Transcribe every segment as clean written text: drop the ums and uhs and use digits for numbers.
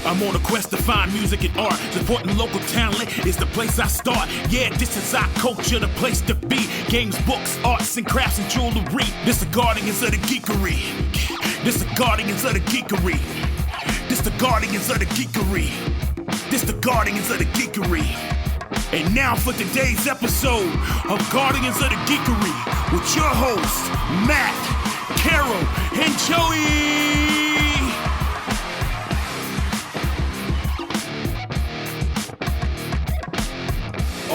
I'm on a quest to find music and art. Supporting local talent is the place I start. Yeah, this is our culture, the place to be. Games, books, arts, and crafts, and jewelry. This the guardians of the geekery. This the guardians of the geekery. This the guardians of the geekery. This the guardians of the geekery. And now for today's episode of Guardians of the Geekery with your hosts, Matt, Carol, and Joey.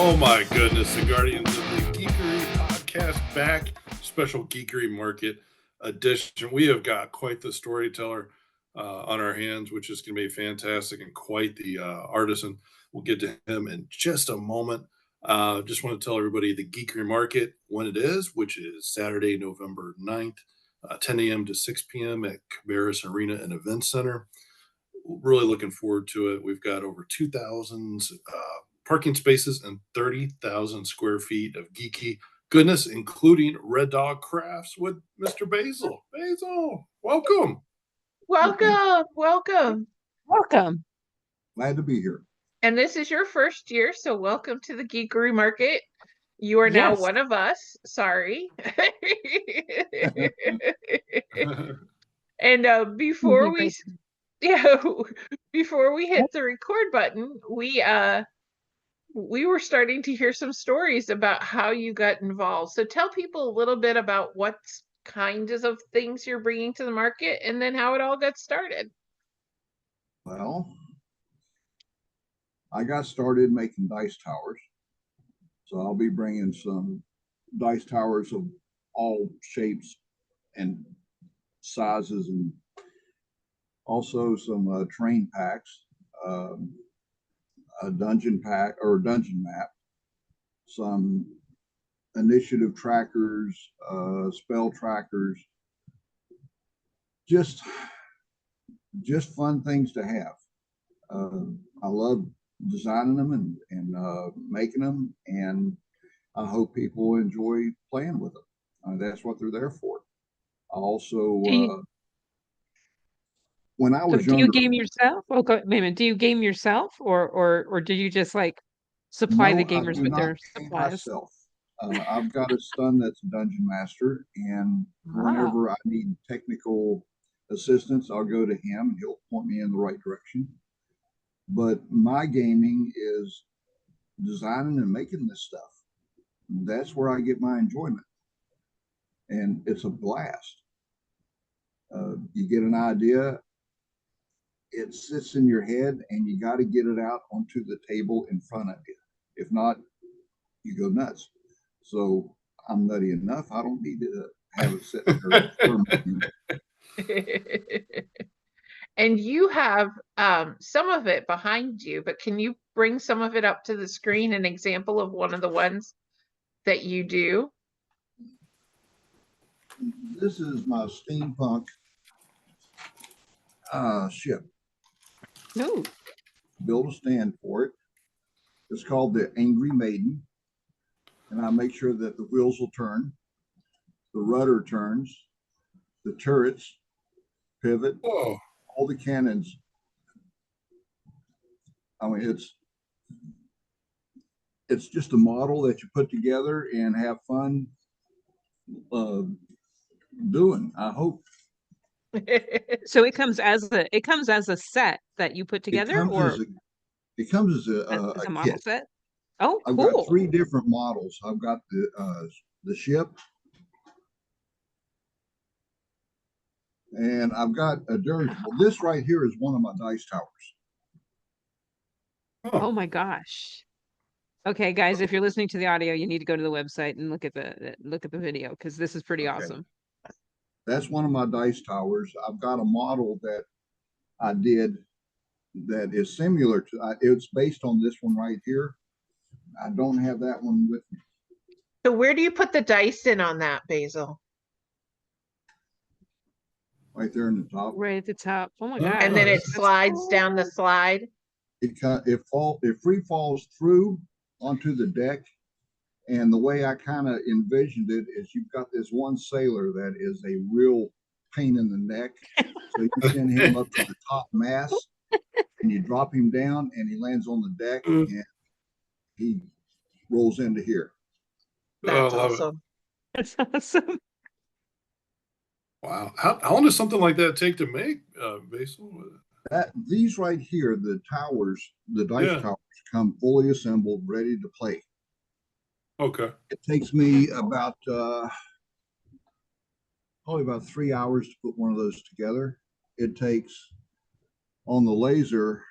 Oh my goodness, the Guardians of the Geekery podcast back, special Geekery Market edition. We have got quite the storyteller on our hands, which is going to be fantastic, and quite the artisan. We'll get to him in just a moment. Just want to tell everybody the Geekery Market, when it is, which is Saturday, November 9th, 10 a.m. to 6 p.m. at Cabarrus Arena and Event Center. Really looking forward to it. We've got over 2,000 parking spaces and 30,000 square feet of geeky goodness, including RedDog Crafts with Mr. Basil. Basil, welcome. Welcome. Glad to be here. And this is your first year, so welcome to the Geekery Market. You are now one of us. Sorry. And before we hit the record button, we were starting to hear some stories about how you got involved. So tell people a little bit about what kinds of things you're bringing to the market and then how it all got started. Well, I got started making dice towers. So I'll be bringing some dice towers of all shapes and sizes, and also some train packs, a dungeon pack or dungeon map, some initiative trackers, spell trackers, just fun things to have. I love designing them and making them, and I hope people enjoy playing with them. That's what they're there for. I also, when I was younger, do you game yourself? Oh, wait a minute. Do you game yourself, or do you just like supply the gamers with their supplies? Myself. I've got a son that's a dungeon master, and whenever I need technical assistance, I'll go to him and he'll point me in the right direction. But my gaming is designing and making this stuff. That's where I get my enjoyment, and it's a blast. You get an idea, it sits in your head, and you got to get it out onto the table in front of you. If not, you go nuts. So I'm nutty enough. I don't need to have it sit there. And you have some of it behind you, but can you bring some of it up to the screen, an example of one of the ones that you do? This is my steampunk ship. Ooh. Build a stand for it. It's called the Angry Maiden. And I make sure that the wheels will turn, the rudder turns, the turrets pivot, all the cannons. I mean, it's just a model that you put together and have fun doing, I hope. So it comes as a set that you put together, it comes as a model kit. set. Oh, I've cool. got 3 different models. I've got the ship, and I've got a dirigible. This right here is one of my dice towers. Oh my gosh. Okay, guys, if you're listening to the audio, you need to go to the website and look at the video, because this is pretty awesome. That's one of my dice towers. I've got a model that I did that is similar to. It's based on this one right here. I don't have that one with me. So where do you put the dice in on that, Basil? Right there in the top. Right at the top. Oh my god! And then it slides down the slide. It free falls through onto the deck, and the way I kind of envisioned it is you've got this one sailor that is a real pain in the neck, so you send him up to the top mast, and you drop him down and he lands on the deck and he rolls into here. That's I love it. awesome. That's awesome. Wow. How long does something like that take to make, Basil? These right here, the towers, the dice Yeah. towers come fully assembled, ready to play. Okay. It takes me about probably about 3 hours to put one of those together. It takes on the laser,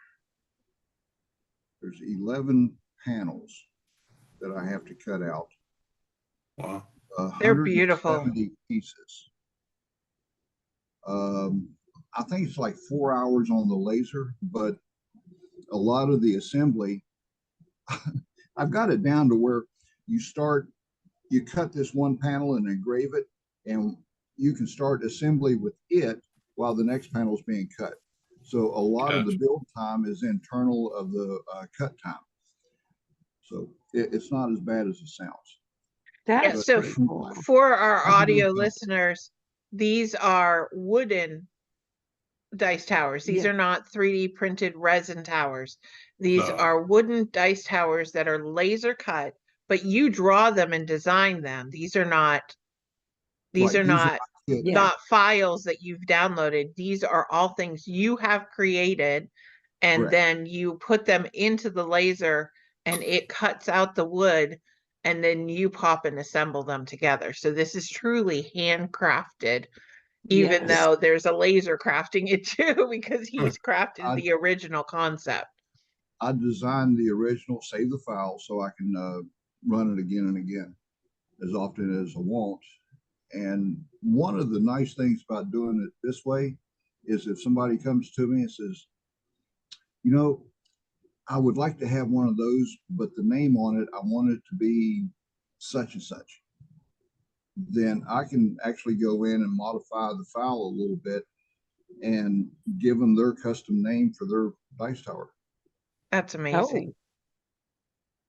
there's 11 panels that I have to cut out. Wow. They're beautiful. 170 pieces. I think it's like 4 hours on the laser, but a lot of the assembly, I've got it down to where you cut this one panel and engrave it, and you can start assembly with it while the next panel is being cut. So a lot of the build time is internal of the cut time. So it's not as bad as it sounds. That's so pretty cool. for our audio listeners, these are wooden dice towers. These are not 3D printed resin towers. These are wooden dice towers that are laser cut, but you draw them and design them. These are not not files that you've downloaded. These are all things you have created, and Correct. then you put them into the laser and it cuts out the wood, and then you pop and assemble them together. So this is truly handcrafted, even though there's a laser crafting it too, because he's crafted the original concept. I designed the original, save the file so I can run it again and again as often as I want. And one of the nice things about doing it this way is if somebody comes to me and says, you know, I would like to have one of those, but the name on it, I want it to be such and such, then I can actually go in and modify the file a little bit and give them their custom name for their dice tower. That's amazing.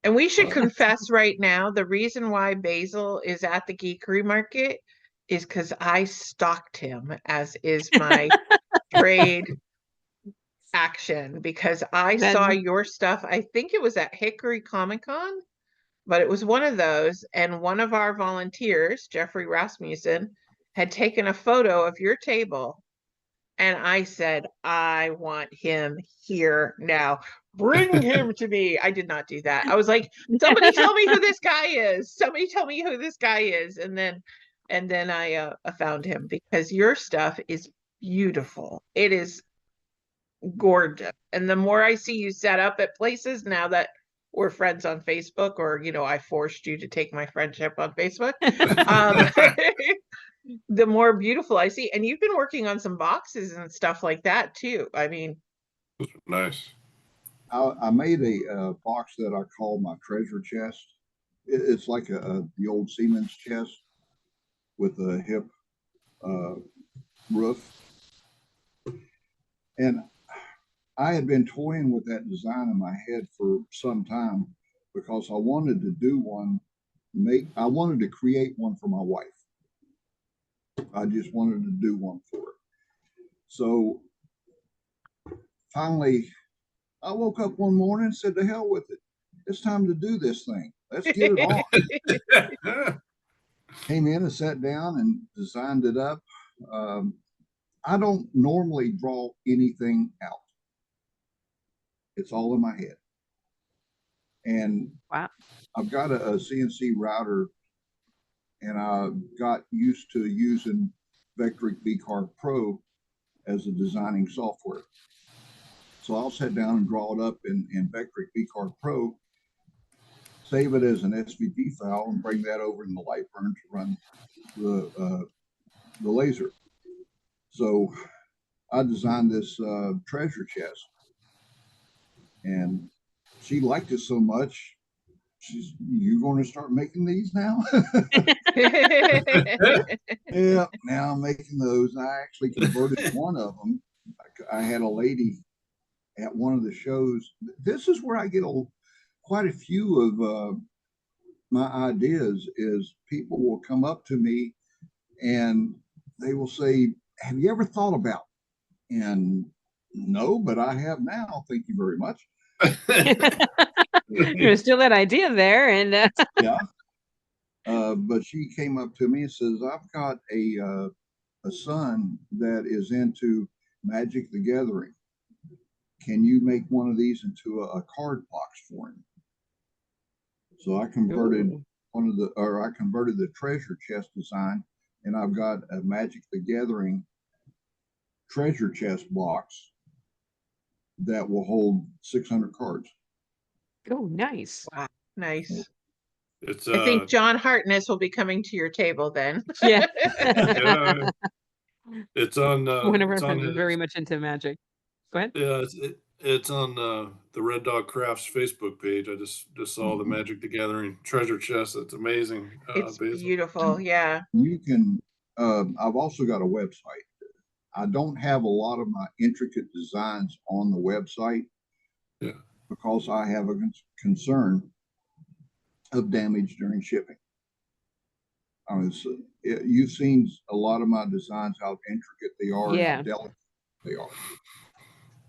And we should confess right now, the reason why Basil is at the Geekery Market is because I stalked him, as is my trade action, because I saw your stuff. I think it was at Hickory Comic Con, but it was one of those. And one of our volunteers, Jeffrey Rasmussen, had taken a photo of your table. And I said, I want him here now. Bring him to me. I did not do that. I was like, somebody tell me who this guy is. Somebody tell me who this guy is. And then I found him, because your stuff is beautiful. It is gorgeous. And the more I see you set up at places now that we're friends on Facebook, or, you know, I forced you to take my friendship on Facebook. The more beautiful I see. And you've been working on some boxes and stuff like that too. I mean, nice. I made a box that I call my treasure chest. It's like the old seaman's chest with a hip roof. And I had been toying with that design in my head for some time, because I wanted to do one, I wanted to create one for my wife. I just wanted to do one for her. So finally, I woke up one morning and said, to hell with it. It's time to do this thing. Let's get it on. Came in and sat down and designed it up. I don't normally draw anything out. It's all in my head. And I've got a CNC router, and I got used to using Vectric VCarve Pro as a designing software. So I'll sit down and draw it up in Vectric VCarve Pro, save it as an SVG file, and bring that over in the Lightburn to run the laser. So I designed this treasure chest, and she liked it so much. She's, you going to start making these now? Yeah, now I'm making those. I actually converted one of them. I had a lady at one of the shows. This is where I get quite a few of my ideas. Is people will come up to me and they will say, have you ever thought about? And No, but I have now. Thank you very much. There's still that idea there, and Yeah. But she came up to me and says, "I've got a son that is into Magic the Gathering. Can you make one of these into a card box for him?" So I converted Ooh. I converted the treasure chest design, and I've got a Magic the Gathering treasure chest box that will hold 600 cards. Oh, nice. Wow, nice. It's I think John Hartness will be coming to your table then. Yeah. yeah, it's on One of our it's on friends is his, very much into magic. Go ahead. yeah, it's on the Red Dog Crafts Facebook page. I just saw the Magic the Gathering treasure chest. It's amazing. It's Basil. beautiful. Yeah. You can, I've also got a website. I don't have a lot of my intricate designs on the website Yeah. because I have a concern of damage during shipping. You've seen a lot of my designs, how intricate they are and how delicate they are.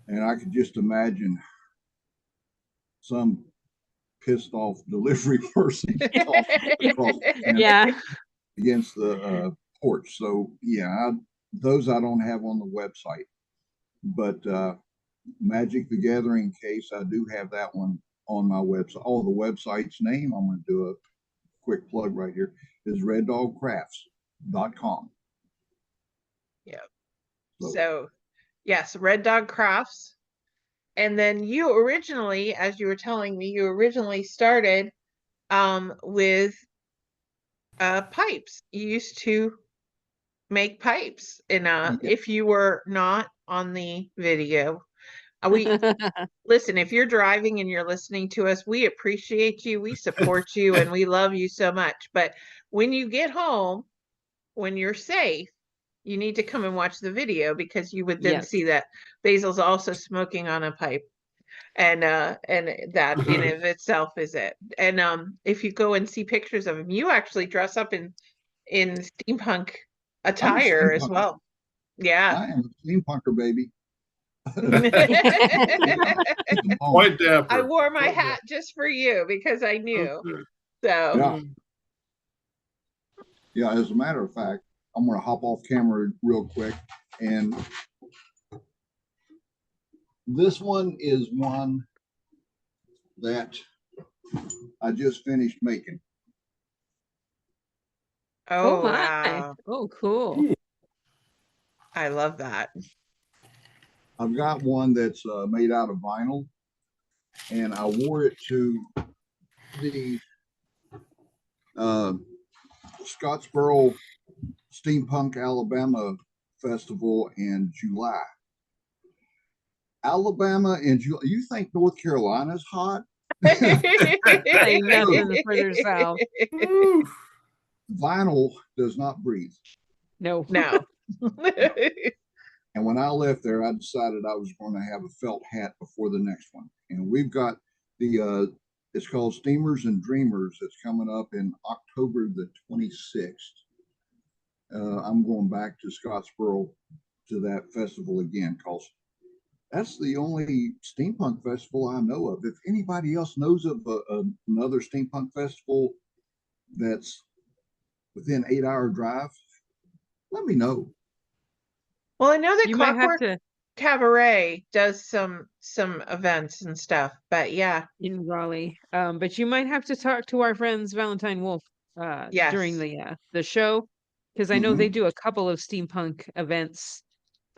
And I could just imagine some pissed off delivery person Yeah. against the porch. So yeah, those I don't have on the website, but Magic the Gathering case, I do have that one on my website. Oh, the website's name, I'm going to do a quick plug right here, is reddogcrafts.com. Yeah. So yes, Red Dog Crafts. And then you originally, as you were telling me, you originally started with pipes. You used to make pipes. And if you were not on the video, we listen, if you're driving and you're listening to us, we appreciate you, we support you, and we love you so much. But when you get home, when you're safe, you need to come and watch the video, because you would then see that Basil's also smoking on a pipe. And that in of itself is it. And if you go and see pictures of him, you actually dress up in steampunk attire as well. Yeah. I am a steampunker, baby. Quite dapper. I wore my hat just for you because I knew. So yeah, as a matter of fact, I'm going to hop off camera real quick. And this one is one that I just finished making. Oh, my. wow. Oh, cool. I love that. I've got one that's made out of vinyl, and I wore it to the Scottsboro Steampunk Alabama Festival in July. Alabama in July. You think North Carolina's hot? Ain't nothing further south. Vinyl does not breathe. No. No. And when I left there, I decided I was going to have a felt hat before the next one. And we've got the it's called Steamers and Dreamers. It's coming up in October the 26th. I'm going back to Scottsboro to that festival again, because that's the only steampunk festival I know of. If anybody else knows of another steampunk festival that's within 8-hour drive, let me know. Well, I know that You might have Clockwork to Cabaret does some events and stuff, but yeah. in Raleigh. But you might have to talk to our friends Valentine Wolf during the show, because I know they do a couple of steampunk events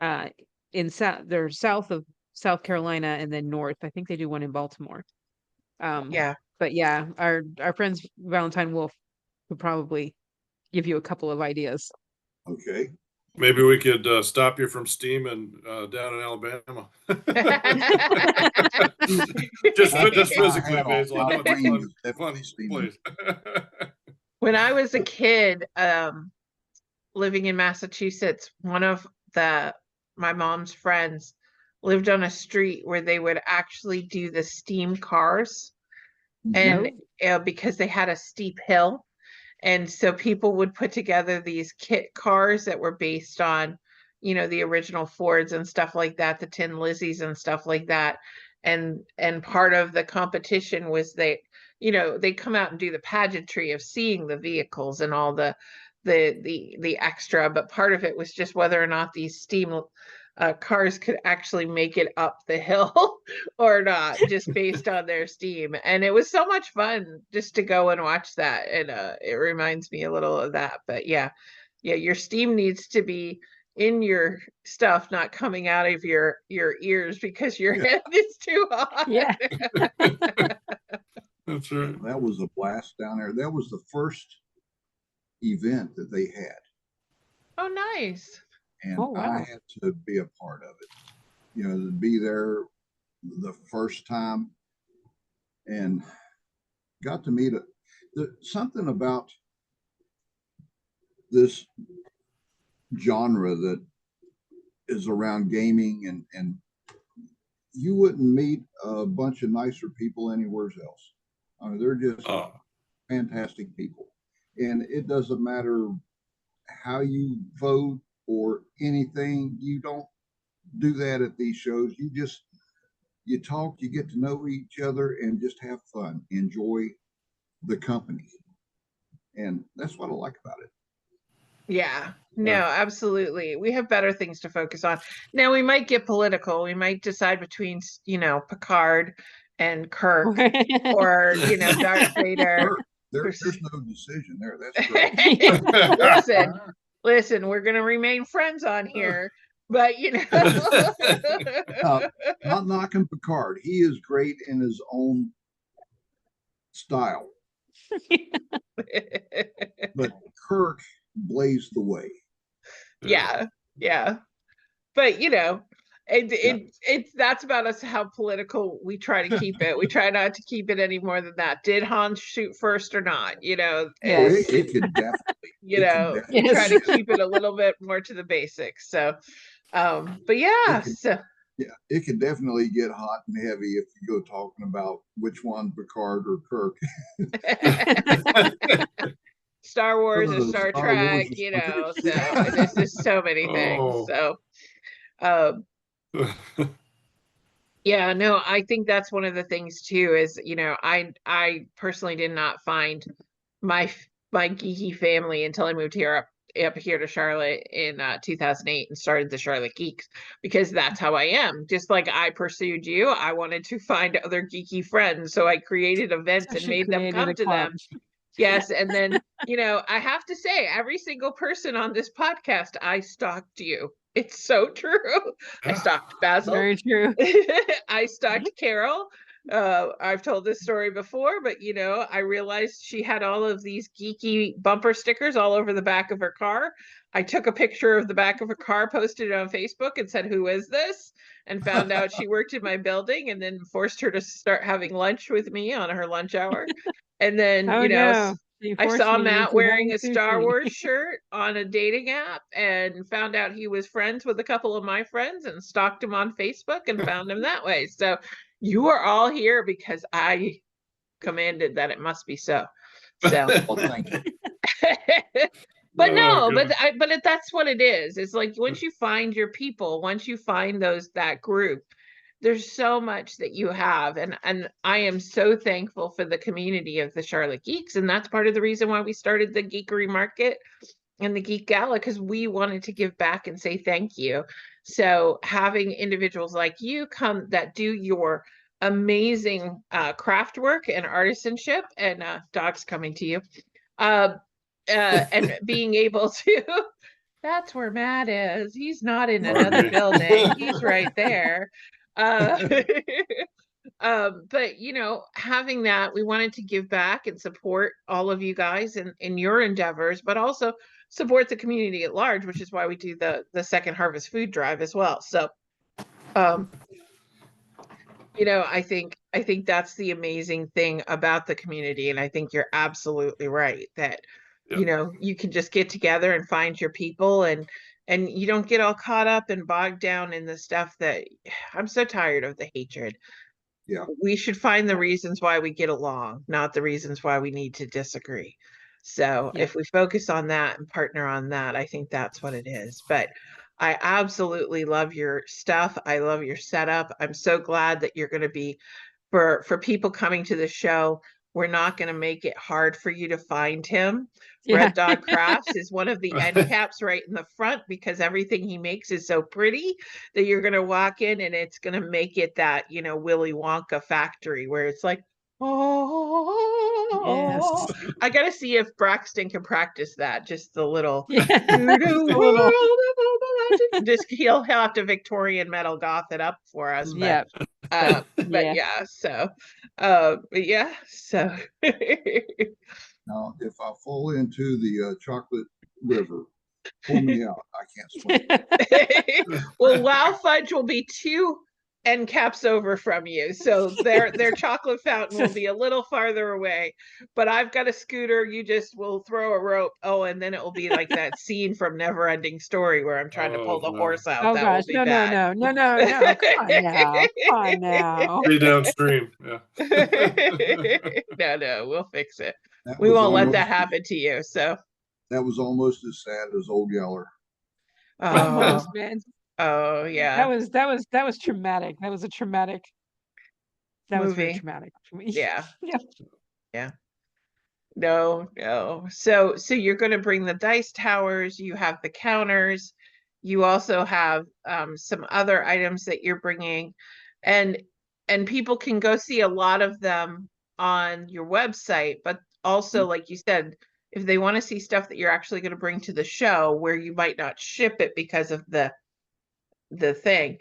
in they're south of South Carolina and then north. I think they do one in Baltimore. But yeah, our friends Valentine Wolf could probably give you a couple of ideas. Okay. Maybe we could stop you from steaming down in Alabama. just physically, Basil. I know it's a fun place. When I was a kid, living in Massachusetts, one of my mom's friends lived on a street where they would actually do the steam cars, and because they had a steep hill. And so people would put together these kit cars that were based on, you know, the original Fords and stuff like that, the Tin Lizzies and stuff like that. And part of the competition was they, you know, they come out and do the pageantry of seeing the vehicles and all the extra, but part of it was just whether or not these steam cars could actually make it up the hill or not, just based on their steam. And it was so much fun just to go and watch that. And it reminds me a little of that. But yeah, your steam needs to be in your stuff, not coming out of your ears because your head is too hot. Yeah. That's right. That was a blast down there. That was the first event that they had. Oh, nice. And Oh, wow. I had to be a part of it, you know, to be there the first time and got to meet something about this genre that is around gaming, and you wouldn't meet a bunch of nicer people anywhere else. I mean, they're just fantastic people. And it doesn't matter how you vote or anything. You don't do that at these shows. You talk, you get to know each other, and just have fun, enjoy the company. And that's what I like about it. Yeah, no, absolutely. We have better things to focus on. Now we might get political. We might decide between, you know, Picard and Kirk or, you know, Darth Vader. There's no decision there. That's great. Listen, we're going to remain friends on here, but you know. Not knocking Picard. He is great in his own style. But Kirk blazed the way. Yeah. But you know, it's that's about us, how political we try to keep it. We try not to keep it any more than that. Did Han shoot first or not? You know, it could definitely. You know, we try to keep it a little bit more to the basics. So, but yeah, it could definitely get hot and heavy if you go talking about which one, Picard or Kirk. Star Wars or Star Trek, you know, so there's just so many things. So, yeah, no, I think that's one of the things too, is, you know, I personally did not find my geeky family until I moved up here to Charlotte in 2008 and started the Charlotte Geeks, because that's how I am. Just like I pursued you, I wanted to find other geeky friends, so I created events and made them come to them. Yes, and then, you know, I have to say, every single person on this podcast, I stalked you. It's so true. I stalked Basil. Very true. I stalked Carol. I've told this story before, but you know, I realized she had all of these geeky bumper stickers all over the back of her car. I took a picture of the back of her car, posted it on Facebook, and said, "Who is this?" and found out she worked in my building, and then forced her to start having lunch with me on her lunch hour. And then, you know, I saw Matt wearing a Star Wars shirt on a dating app and found out he was friends with a couple of my friends and stalked him on Facebook and found him that way. So you are all here because I commanded that it must be so. So, well, thank you. But that's what it is. It's like once you find your people, once you find that group, there's so much that you have, and I am so thankful for the community of the Charlotte Geeks, and that's part of the reason why we started the Geekery Market and the Geek Gala, because we wanted to give back and say thank you. So having individuals like you come that do your amazing craft work and artisanship, and Dog's coming to you, and being able to. That's where Matt is. He's not in another building. He's right there. But you know, having that, we wanted to give back and support all of you guys in your endeavors, but also support the community at large, which is why we do the Second Harvest food drive as well. So you know, I think that's the amazing thing about the community, and I think you're absolutely right that you know, you can just get together and find your people, and you don't get all caught up and bogged down in the stuff that I'm so tired of, the hatred. Yeah. We should find the reasons why we get along, not the reasons why we need to disagree. So if we focus on that and partner on that, I think that's what it is. But I absolutely love your stuff. I love your setup. I'm so glad that you're going to be for people coming to the show. We're not going to make it hard for you to find him. Yeah. RedDog Crafts is one of the end caps right in the front because everything he makes is so pretty that you're going to walk in and it's going to make it that, Willy Wonka factory where it's like, oh, Yes. I got to see if Braxton can practice that. Just the little, Yeah. the little. just he'll have to Victorian metal goth it up for us. Yeah. But Yeah. yeah, so yeah, so Now, if I fall into the chocolate river, pull me out. I can't swim. well, Wow Fudge will be 2 end caps over from you, so their chocolate fountain will be a little farther away. But I've got a scooter. You just will throw a rope. Oh, and then it will be like that scene from Never Ending Story where I'm trying to pull the horse out. Oh that gosh, will be no, bad. no. Come on now. Come on now. Be downstream. Yeah. No, we'll fix it. That We was won't let that almost- happen to you. So That was almost as sad as Old Yeller. Almost, man. Oh yeah. That was traumatic. That was a traumatic. That was very Movie. traumatic for me. Yeah. Yeah. Yeah. No. So you're going to bring the dice towers. You have the counters. You also have some other items that you're bringing, and people can go see a lot of them on your website. But also, like you said, if they want to see stuff that you're actually going to bring to the show, where you might not ship it because of the thing,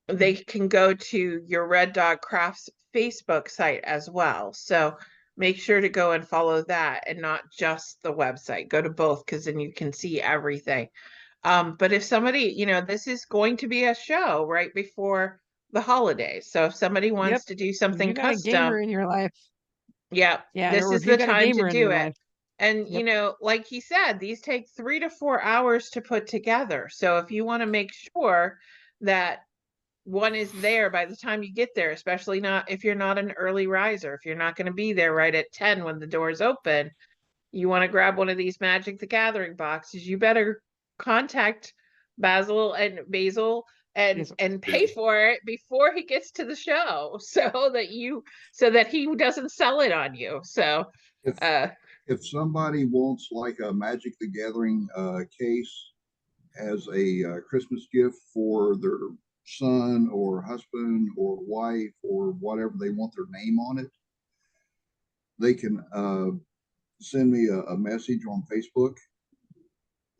they can go to your RedDog Crafts Facebook site as well. So make sure to go and follow that and not just the website. Go to both because then you can see everything. But if somebody, this is going to be a show right before the holidays. So if somebody wants to do something If you got custom, a gamer in your life. Yeah, or this is if you the got a time to gamer in do your it. life. And like he said, these take 3 to 4 hours to put together. So if you want to make sure that one is there by the time you get there, especially not if you're not an early riser, if you're not going to be there right at 10 when the doors open, you want to grab one of these Magic the Gathering boxes, you better contact Basil and pay for it before he gets to the show so that he doesn't sell it on you. So if somebody wants like a Magic the Gathering case as a Christmas gift for their son or husband or wife or whatever, they want their name on it, they can send me a message on Facebook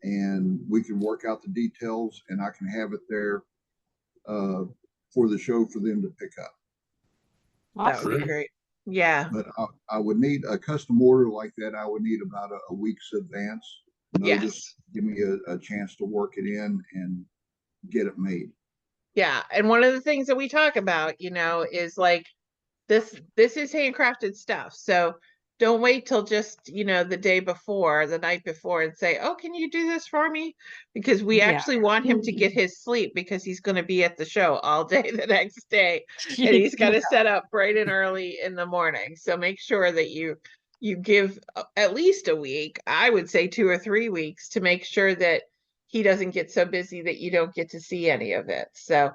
and we can work out the details and I can have it there for the show for them to pick up. That would be great. Yeah. But I would need a custom order like that. I would need about a week's advance notice. Yes. Give me a chance to work it in and get it made. Yeah. And one of the things that we talk about, is like this is handcrafted stuff. So don't wait till just, the day before, the night before and say, oh, can you do this for me? Because we actually want him to get his sleep because he's going to be at the show all day the next day. And he's got to set up bright and early in the morning. So make sure that you give at least a week, I would say 2 or 3 weeks, to make sure that he doesn't get so busy that you don't get to see any of it. So,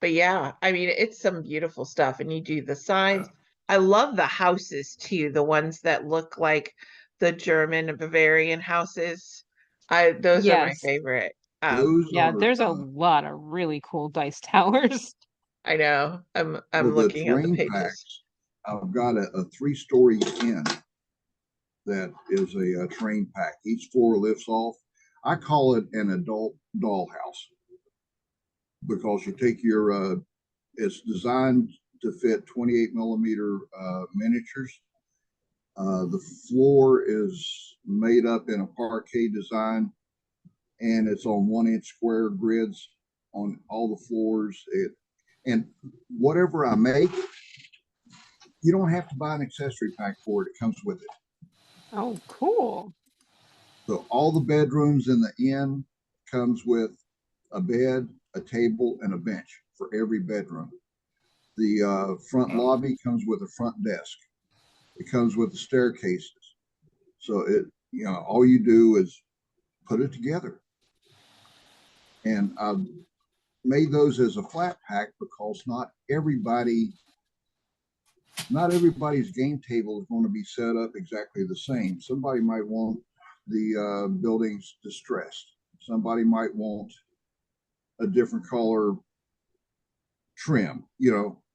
but yeah, I mean, it's some beautiful stuff. And you do the signs. I love the houses too, the ones that look like the German Bavarian houses. Those are my favorite. There's a lot of really cool dice towers. I know. I'm looking at the pages. Packs, I've got a 3-story inn that is a train pack. Each floor lifts off. I call it an adult dollhouse because you take your, it's designed to fit 28 millimeter miniatures. The floor is made up in a parquet design and it's on 1-inch square grids on all the floors. And whatever I make, you don't have to buy an accessory pack for it. It comes with it. Oh, cool. So all the bedrooms in the inn comes with a bed, a table, and a bench for every bedroom. The front lobby comes with a front desk. It comes with the staircases. So all you do is put it together. And I made those as a flat pack because not everybody's game table is going to be set up exactly the same. Somebody might want the buildings distressed. Somebody might want a different color trim,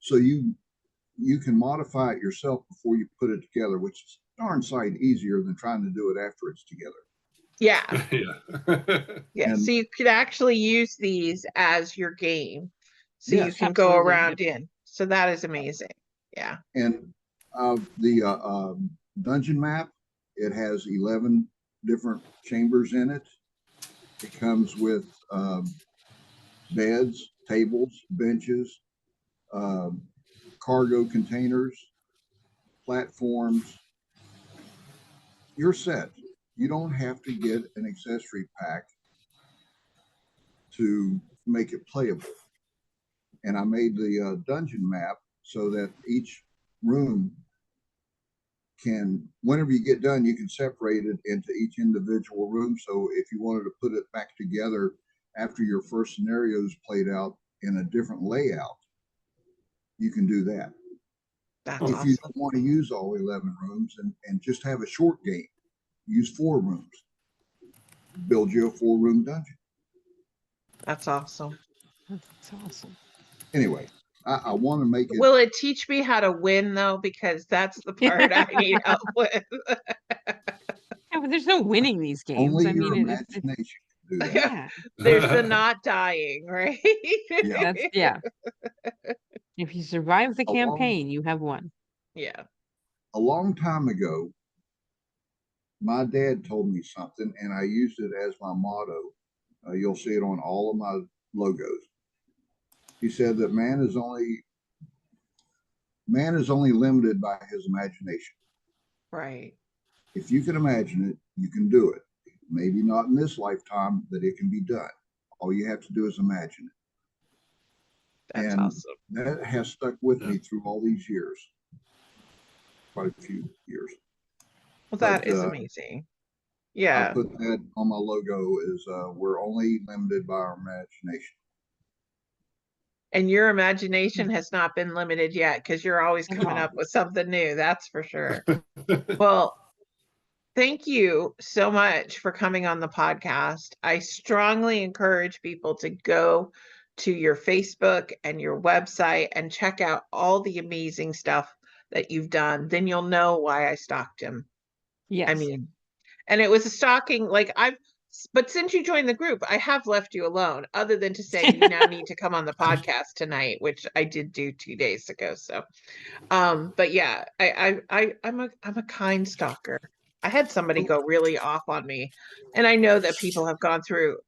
so you can modify it yourself before you put it together, which is darn sight easier than trying to do it after it's together. Yeah. Yeah. So you could actually use these as your game. So yes, you can absolutely. go around in. So that is amazing. Yeah. And the dungeon map, it has 11 different chambers in it. It comes with beds, tables, benches, cargo containers, platforms. You're set. You don't have to get an accessory pack to make it playable. And I made the dungeon map so that each room can, whenever you get done, you can separate it into each individual room. So if you wanted to put it back together after your first scenario is played out in a different layout, you can do that. That's if awesome. you don't want to use all 11 rooms and just have a short game, use 4 rooms. Build you a 4-room dungeon. That's awesome. That's awesome. Anyway, I want to make it. Will it teach me how to win though? Because that's the part I need help with. Yeah, but there's no winning these games. Only I your mean, imagination can do that. yeah. There's the not dying, right? Yeah. If you survive the campaign, you have won. Yeah. A long time ago, my dad told me something, and I used it as my motto. You'll see it on all of my logos. He said that man is only limited by his imagination. Right. If you can imagine it, you can do it. Maybe not in this lifetime, but it can be done. All you have to do is imagine it. That's and awesome. That has stuck with me through all these years. Quite a few years. Well, that is amazing. Yeah. I put that on my logo is we're only limited by our imagination. And your imagination has not been limited yet because you're always coming up with something new. That's for sure. Well, thank you so much for coming on the podcast. I strongly encourage people to go to your Facebook and your website and check out all the amazing stuff that you've done. Then you'll know why I stalked him. Yes. I mean, and it was a stalking, but since you joined the group, I have left you alone, other than to say you now need to come on the podcast tonight, which I did do 2 days ago. So, but yeah, I'm a kind stalker. I had somebody go really off on me, and I know that people have gone through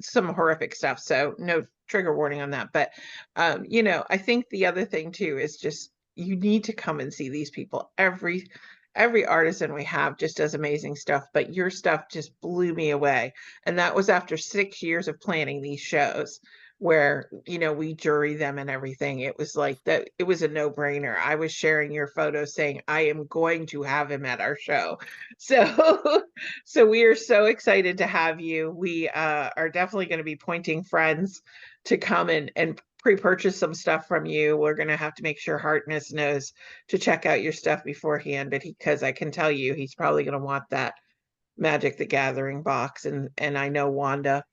some horrific stuff, so no trigger warning on that. But I think the other thing too is just you need to come and see these people. Every artisan we have just does amazing stuff, but your stuff just blew me away. And that was after 6 years of planning these shows where, we jury them and everything. It was like that. It was a no-brainer. I was sharing your photos saying, I am going to have him at our show. So we are so excited to have you. We are definitely going to be pointing friends to come and pre-purchase some stuff from you. We're going to have to make sure Hartness knows to check out your stuff beforehand, because I can tell you he's probably going to want that Magic the Gathering box, and I know Wanda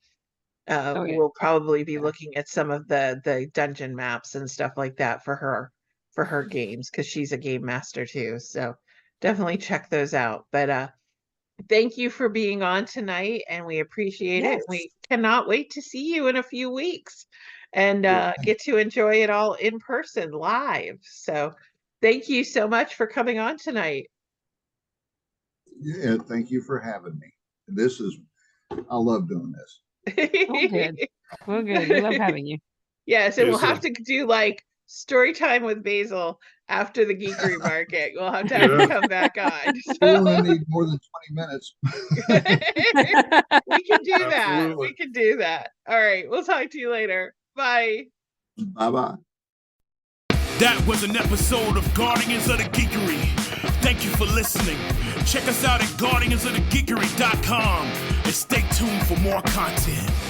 will probably be looking at some of the dungeon maps and stuff like that for her games, because she's a game master too. So definitely check those out. But thank you for being on tonight, and we appreciate it. We cannot wait to see you in a few weeks and get to enjoy it all in person live. So thank you so much for coming on tonight. Yeah, thank you for having me. I love doing this. Oh, good. Well, good. We love having you. Yes, and we'll have to do story time with Basil after the Geekery Market. We'll have to have you come back on. We're going to need more than 20 minutes. We can do that. We can do that. All right. We'll talk to you later. Bye. Bye-bye. That was an episode of Guardians of the Geekery. Thank you for listening. Check us out at guardiansofthegeekery.com and stay tuned for more content.